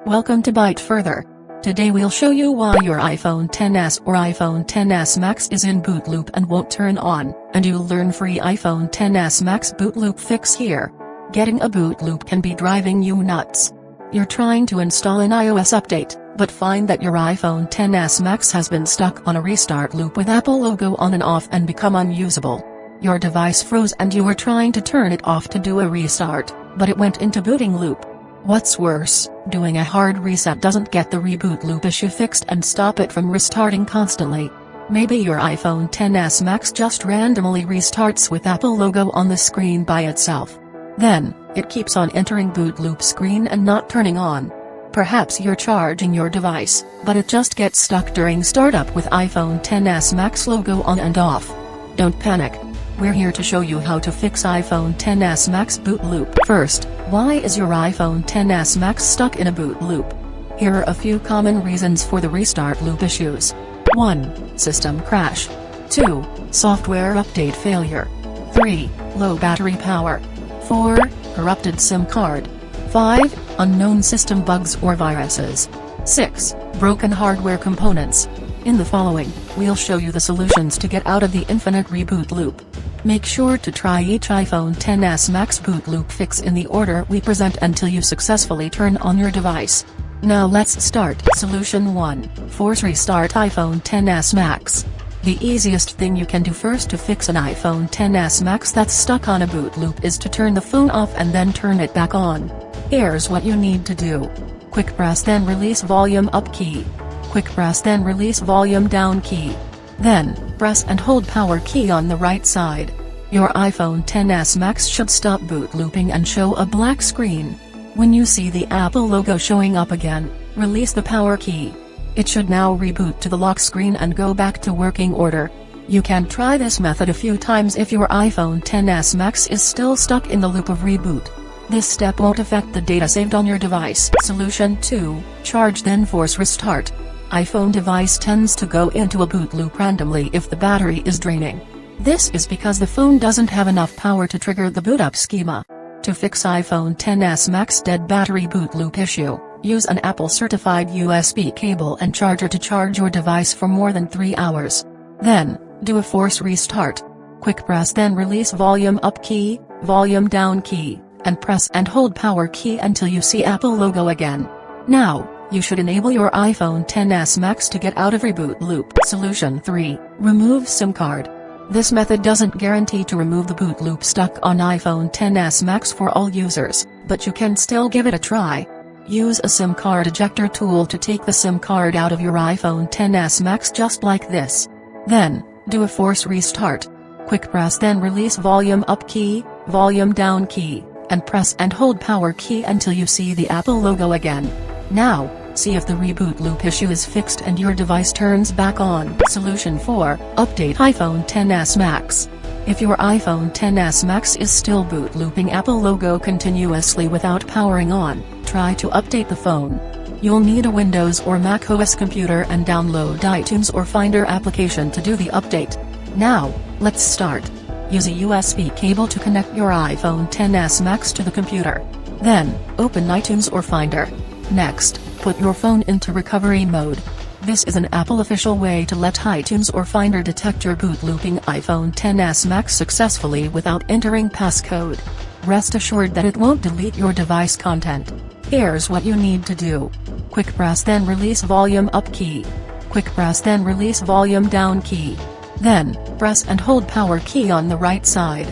Welcome to Byte Further. Today we'll show you why your iPhone XS or iPhone XS Max is in boot loop and won't turn on, and you'll learn free iPhone XS Max boot loop fix here. Getting a boot loop can be driving you nuts. You're trying to install an iOS update, but find that your iPhone XS Max has been stuck on a restart loop with Apple logo on and off and become unusable. Your device froze and you were trying to turn it off to do a restart, but it went into booting loop. What's worse, doing a hard reset doesn't get the reboot loop issue fixed and stop it from restarting constantly. Maybe your iPhone XS Max just randomly restarts with Apple logo on the screen by itself. Then, it keeps on entering boot loop screen and not turning on. Perhaps you're charging your device, but it just gets stuck during startup with iPhone XS Max logo on and off. Don't panic. We're here to show you how to fix iPhone XS Max boot loop. First, why is your iPhone XS Max stuck in a boot loop? Here are a few common reasons for the restart loop issues. 1. System crash. 2. Software update failure. 3. Low battery power. 4. Corrupted SIM card. 5. Unknown system bugs or viruses. 6. Broken hardware components. In the following, we'll show you the solutions to get out of the infinite reboot loop. Make sure to try each iPhone XS Max boot loop fix in the order we present until you successfully turn on your device. Now let's start. Solution 1. Force restart iPhone XS Max. The easiest thing you can do first to fix an iPhone XS Max that's stuck on a boot loop is to turn the phone off and then turn it back on. Here's what you need to do. Quick press then release volume up key. Quick press then release volume down key. Then, press and hold power key on the right side. Your iPhone XS Max should stop boot looping and show a black screen. When you see the Apple logo showing up again, release the power key. It should now reboot to the lock screen and go back to working order. You can try this method a few times if your iPhone XS Max is still stuck in the loop of reboot. This step won't affect the data saved on your device. Solution 2. Charge then force restart. iPhone device tends to go into a boot loop randomly if the battery is draining. This is because the phone doesn't have enough power to trigger the boot up schema. To fix iPhone XS Max dead battery boot loop issue, use an Apple certified USB cable and charger to charge your device for more than 3 hours. Then, do a force restart. Quick press then release volume up key, volume down key, and press and hold power key until you see Apple logo again. Now, you should enable your iPhone XS Max to get out of reboot loop. Solution 3. Remove SIM card. This method doesn't guarantee to remove the boot loop stuck on iPhone XS Max for all users, but you can still give it a try. Use a SIM card ejector tool to take the SIM card out of your iPhone XS Max just like this. Then, do a force restart. Quick press then release volume up key, volume down key, and press and hold power key until you see the Apple logo again. Now, see if the reboot loop issue is fixed and your device turns back on. Solution 4. Update iPhone XS Max. If your iPhone XS Max is still boot looping Apple logo continuously without powering on, try to update the phone. You'll need a Windows or Mac OS computer and download iTunes or Finder application to do the update. Now, let's start. Use a USB cable to connect your iPhone XS Max to the computer. Then, open iTunes or Finder. Next, put your phone into recovery mode. This is an Apple official way to let iTunes or Finder detect your boot looping iPhone XS Max successfully without entering passcode. Rest assured that it won't delete your device content. Here's what you need to do. Quick press then release volume up key. Quick press then release volume down key. Then, press and hold power key on the right side.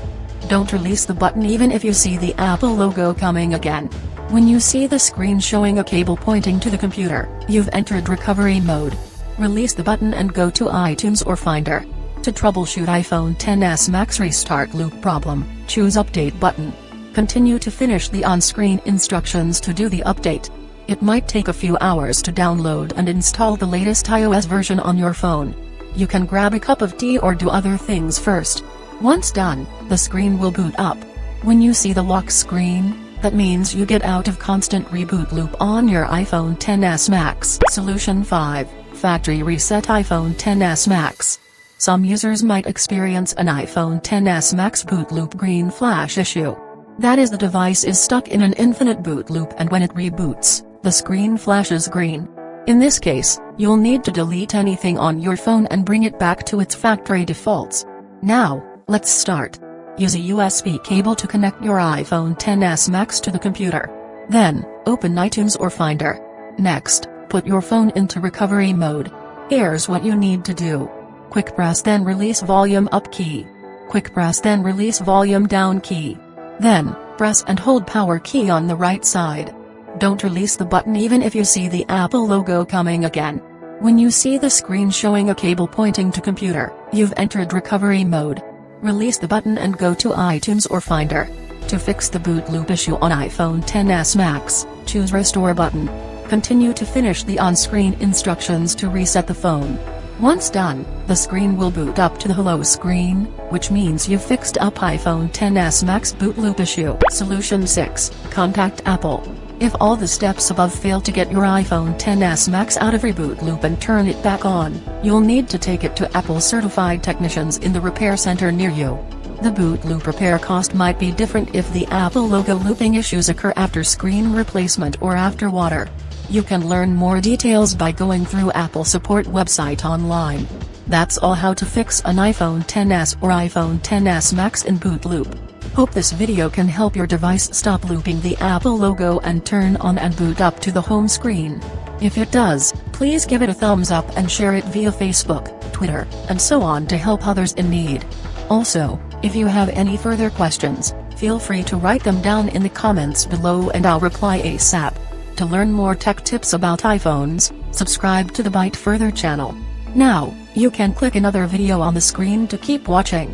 Don't release the button even if you see the Apple logo coming again. When you see the screen showing a cable pointing to the computer, you've entered recovery mode. Release the button and go to iTunes or Finder. To troubleshoot iPhone XS Max restart loop problem, choose Update button. Continue to finish the on-screen instructions to do the update. It might take a few hours to download and install the latest iOS version on your phone. You can grab a cup of tea or do other things first. Once done, the screen will boot up. When you see the lock screen, that means you get out of constant reboot loop on your iPhone XS Max. Solution 5. Factory reset iPhone XS Max. Some users might experience an iPhone XS Max boot loop green flash issue. That is, the device is stuck in an infinite boot loop, and when it reboots, the screen flashes green. In this case, you'll need to delete anything on your phone and bring it back to its factory defaults. Now, let's start. Use a USB cable to connect your iPhone XS Max to the computer. Then, open iTunes or Finder. Next, put your phone into recovery mode. Here's what you need to do. Quick press then release volume up key. Quick press then release volume down key. Then, press and hold power key on the right side. Don't release the button even if you see the Apple logo coming again. When you see the screen showing a cable pointing to computer, you've entered recovery mode. Release the button and go to iTunes or Finder. To fix the boot loop issue on iPhone XS Max, choose Restore button. Continue to finish the on-screen instructions to reset the phone. Once done, the screen will boot up to the hello screen, which means you've fixed up iPhone XS Max boot loop issue. Solution 6. Contact Apple. If all the steps above fail to get your iPhone XS Max out of reboot loop and turn it back on, you'll need to take it to Apple certified technicians in the repair center near you. The boot loop repair cost might be different if the Apple logo looping issues occur after screen replacement or after water. You can learn more details by going through Apple support website online. That's all how to fix an iPhone XS or iPhone XS Max in boot loop. Hope this video can help your device stop looping the Apple logo and turn on and boot up to the home screen. If it does, please give it a thumbs up and share it via Facebook, Twitter, and so on to help others in need. Also, if you have any further questions, feel free to write them down in the comments below and I'll reply ASAP. To learn more tech tips about iPhones, subscribe to the Byte Further channel. Now, you can click another video on the screen to keep watching.